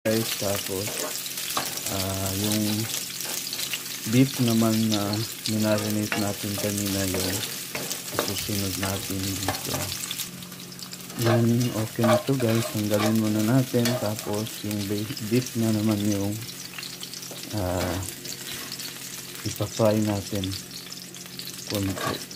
guys. Tapos yung beef naman na minarinate natin kanina, yung susunod natin dito. Yan, okay na to guys. Tanggalin muna natin. Tapos yung beef na naman yung ipa-fry natin konti.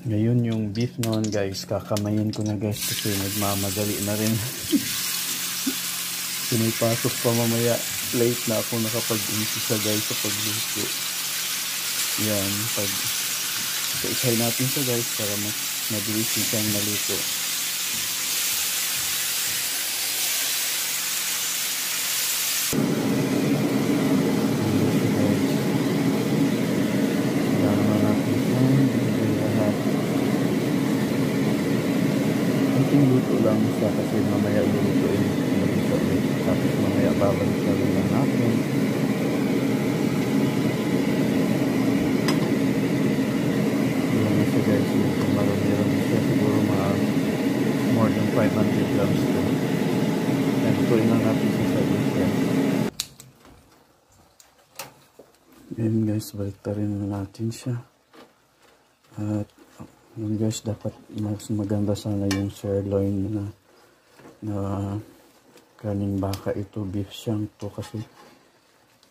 Ngayon yung beef noon guys, kakamayin ko na guys kasi nagmamadali na rin. Pinipasok pa mamaya, late na ako nakapag-umpisa guys sa pagluto. Yan, isa-isay natin siya guys para mabilis siyang maluto. Luto lang siya kasi mamaya lulutuin tapos mamaya babalik na rin lang natin. Yan na siya guys, marami siya, siguro more than 500 grams to. Yan, lutuin lang natin siya sa isa. Yan guys, balik na rin natin siya. At yun guys, dapat mas maganda sana yung sirloin na kaning baka ito, beef shank to kasi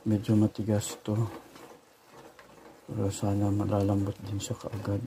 medyo matigas to, pero sana malalambot din siya kaagad.